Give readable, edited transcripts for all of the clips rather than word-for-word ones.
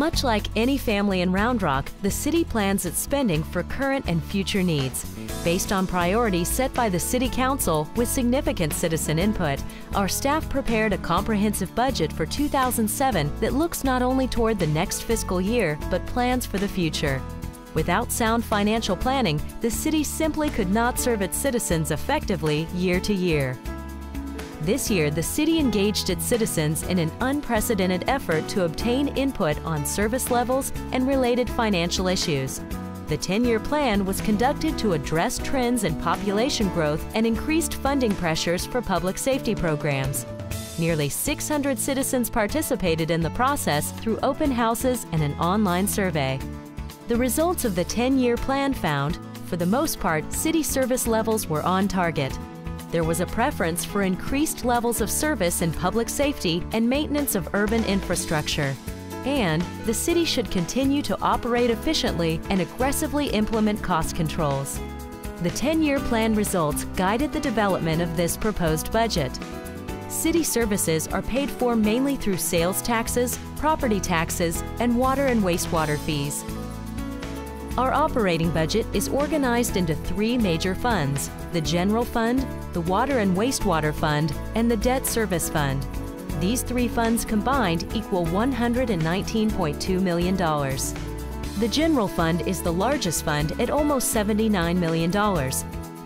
Much like any family in Round Rock, the city plans its spending for current and future needs. Based on priorities set by the City Council with significant citizen input, our staff prepared a comprehensive budget for 2007 that looks not only toward the next fiscal year, but plans for the future. Without sound financial planning, the city simply could not serve its citizens effectively year to year. This year, the city engaged its citizens in an unprecedented effort to obtain input on service levels and related financial issues. The 10-year plan was conducted to address trends in population growth and increased funding pressures for public safety programs. Nearly 600 citizens participated in the process through open houses and an online survey. The results of the 10-year plan found, for the most part, city service levels were on target. There was a preference for increased levels of service in public safety and maintenance of urban infrastructure. And the city should continue to operate efficiently and aggressively implement cost controls. The 10-year plan results guided the development of this proposed budget. City services are paid for mainly through sales taxes, property taxes, and water and wastewater fees. Our operating budget is organized into three major funds: the General Fund, the Water and Wastewater Fund, and the Debt Service Fund. These three funds combined equal $119.2 million. The General Fund is the largest fund at almost $79 million.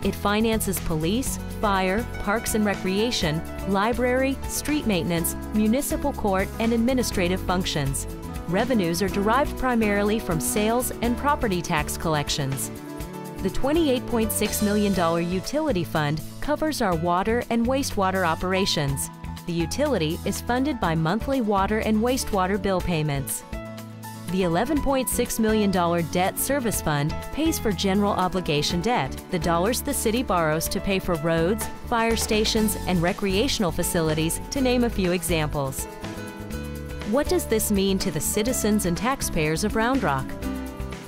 It finances police, fire, parks and recreation, library, street maintenance, municipal court, and administrative functions. Revenues are derived primarily from sales and property tax collections. The $28.6 million utility fund covers our water and wastewater operations. The utility is funded by monthly water and wastewater bill payments. The $11.6 million debt service fund pays for general obligation debt, the dollars the city borrows to pay for roads, fire stations, and recreational facilities, to name a few examples. What does this mean to the citizens and taxpayers of Round Rock?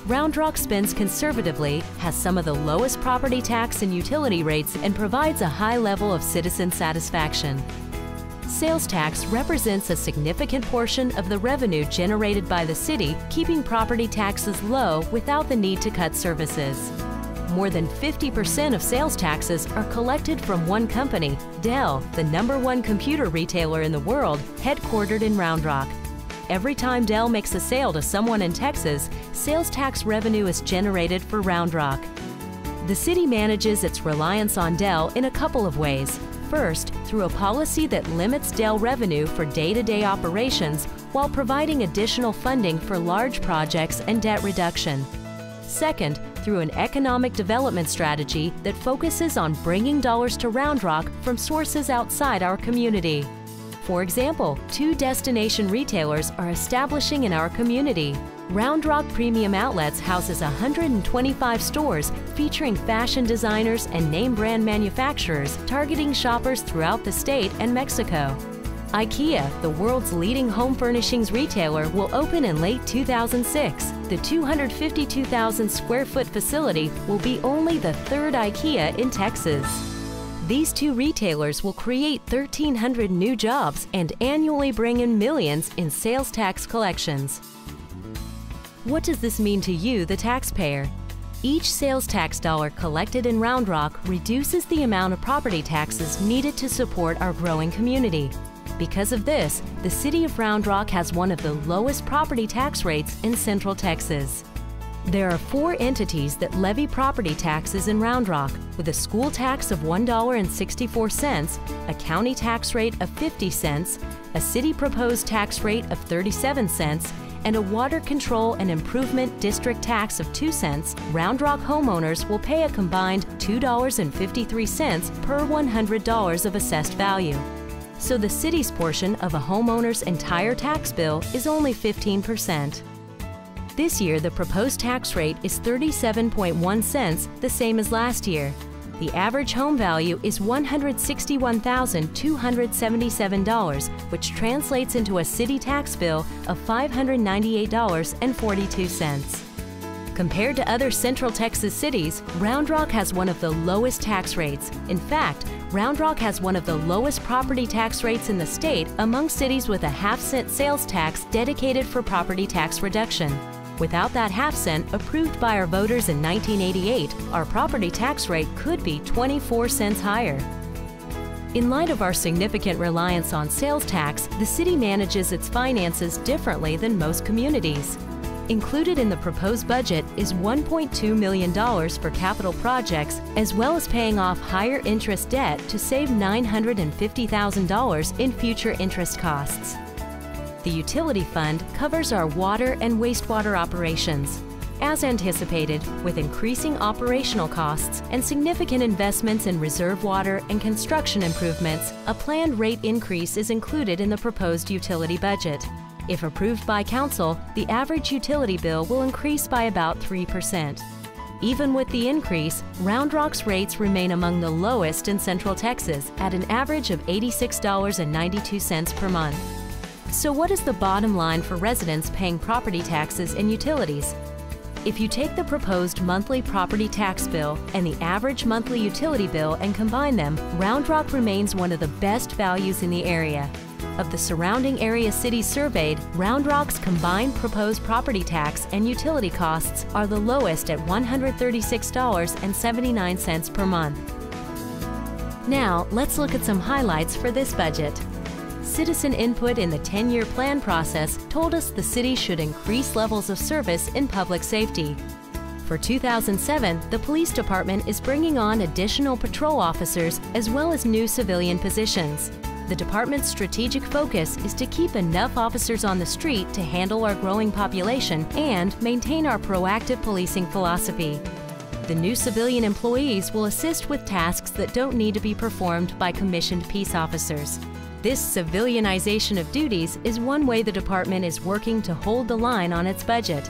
Round Rock spends conservatively, has some of the lowest property tax and utility rates, and provides a high level of citizen satisfaction. Sales tax represents a significant portion of the revenue generated by the city, keeping property taxes low without the need to cut services. More than 50% of sales taxes are collected from one company, Dell, the #1 computer retailer in the world, headquartered in Round Rock. Every time Dell makes a sale to someone in Texas, sales tax revenue is generated for Round Rock. The city manages its reliance on Dell in a couple of ways. First, through a policy that limits Dell revenue for day-to-day operations while providing additional funding for large projects and debt reduction. Second, through an economic development strategy that focuses on bringing dollars to Round Rock from sources outside our community. For example, 2 destination retailers are establishing in our community. Round Rock Premium Outlets houses 125 stores featuring fashion designers and name brand manufacturers targeting shoppers throughout the state and Mexico. IKEA, the world's leading home furnishings retailer, will open in late 2006. The 252,000 square foot facility will be only the 3rd IKEA in Texas. These 2 retailers will create 1,300 new jobs and annually bring in millions in sales tax collections. What does this mean to you, the taxpayer? Each sales tax dollar collected in Round Rock reduces the amount of property taxes needed to support our growing community. Because of this, the city of Round Rock has one of the lowest property tax rates in Central Texas. There are 4 entities that levy property taxes in Round Rock, with a school tax of $1.64, a county tax rate of 50 cents, a city proposed tax rate of 37 cents, and a water control and improvement district tax of 2 cents. Round Rock homeowners will pay a combined $2.53 per $100 of assessed value. So the city's portion of a homeowner's entire tax bill is only 15%. This year, the proposed tax rate is 37.1 cents, the same as last year. The average home value is $161,277, which translates into a city tax bill of $598.42. Compared to other Central Texas cities, Round Rock has one of the lowest tax rates. In fact, Round Rock has one of the lowest property tax rates in the state among cities with a half-cent sales tax dedicated for property tax reduction. Without that half-cent approved by our voters in 1988, our property tax rate could be 24 cents higher. In light of our significant reliance on sales tax, the city manages its finances differently than most communities. Included in the proposed budget is $1.2 million for capital projects, as well as paying off higher interest debt to save $950,000 in future interest costs. The utility fund covers our water and wastewater operations. As anticipated, with increasing operational costs and significant investments in reserve water and construction improvements, a planned rate increase is included in the proposed utility budget. If approved by Council, the average utility bill will increase by about 3%. Even with the increase, Round Rock's rates remain among the lowest in Central Texas at an average of $86.92 per month. So what is the bottom line for residents paying property taxes and utilities? If you take the proposed monthly property tax bill and the average monthly utility bill and combine them, Round Rock remains one of the best values in the area. Of the surrounding area cities surveyed, Round Rock's combined proposed property tax and utility costs are the lowest at $136.79 per month. Now, let's look at some highlights for this budget. Citizen input in the 10-year plan process told us the city should increase levels of service in public safety. For 2007, the police department is bringing on additional patrol officers as well as new civilian positions. The department's strategic focus is to keep enough officers on the street to handle our growing population and maintain our proactive policing philosophy. The new civilian employees will assist with tasks that don't need to be performed by commissioned peace officers. This civilianization of duties is one way the department is working to hold the line on its budget.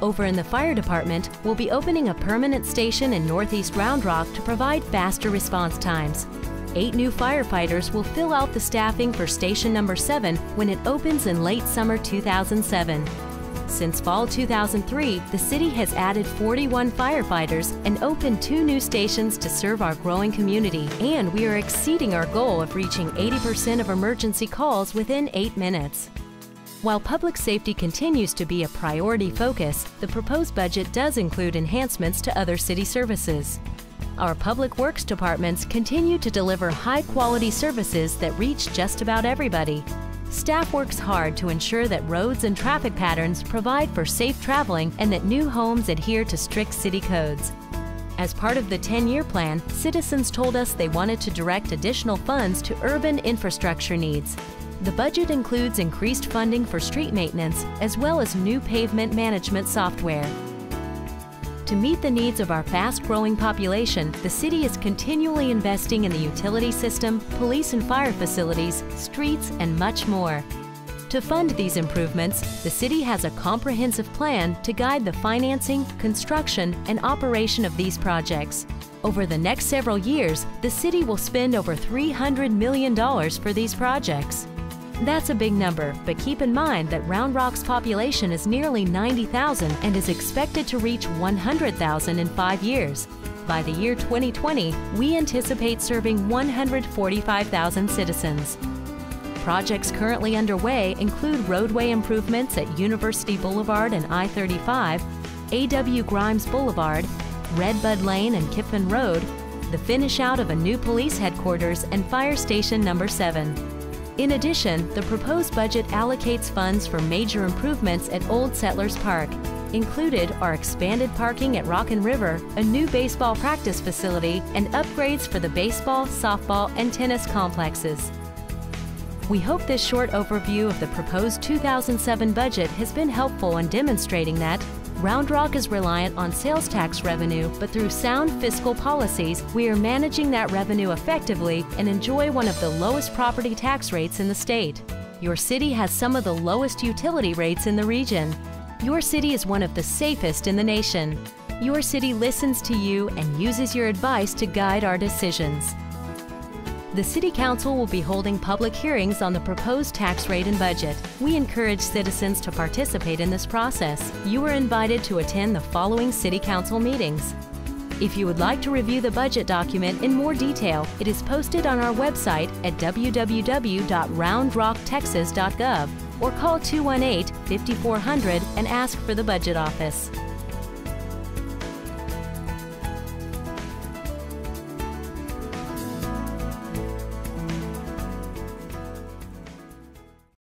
Over in the fire department, we'll be opening a permanent station in Northeast Round Rock to provide faster response times. 8 new firefighters will fill out the staffing for Station Number 7 when it opens in late summer 2007. Since fall 2003, the city has added 41 firefighters and opened 2 new stations to serve our growing community, and we are exceeding our goal of reaching 80% of emergency calls within 8 minutes. While public safety continues to be a priority focus, the proposed budget does include enhancements to other city services. Our public works departments continue to deliver high-quality services that reach just about everybody. Staff works hard to ensure that roads and traffic patterns provide for safe traveling and that new homes adhere to strict city codes. As part of the 10-year plan, citizens told us they wanted to direct additional funds to urban infrastructure needs. The budget includes increased funding for street maintenance as well as new pavement management software. To meet the needs of our fast-growing population, the city is continually investing in the utility system, police and fire facilities, streets, and much more. To fund these improvements, the city has a comprehensive plan to guide the financing, construction, and operation of these projects. Over the next several years, the city will spend over $300 million for these projects. That's a big number, but keep in mind that Round Rock's population is nearly 90,000 and is expected to reach 100,000 in 5 years. By the year 2020, we anticipate serving 145,000 citizens. Projects currently underway include roadway improvements at University Boulevard and I-35, A.W. Grimes Boulevard, Redbud Lane and Kiffin Road, the finish out of a new police headquarters and Fire Station Number 7. In addition, the proposed budget allocates funds for major improvements at Old Settlers Park. Included are expanded parking at Rockin' River, a new baseball practice facility, and upgrades for the baseball, softball, and tennis complexes. We hope this short overview of the proposed 2007 budget has been helpful in demonstrating that Round Rock is reliant on sales tax revenue, but through sound fiscal policies, we are managing that revenue effectively and enjoy one of the lowest property tax rates in the state. Your city has some of the lowest utility rates in the region. Your city is one of the safest in the nation. Your city listens to you and uses your advice to guide our decisions. The City Council will be holding public hearings on the proposed tax rate and budget. We encourage citizens to participate in this process. You are invited to attend the following City Council meetings: If you would like to review the budget document in more detail, it is posted on our website at www.roundrocktexas.gov or call 218-5400 and ask for the budget office.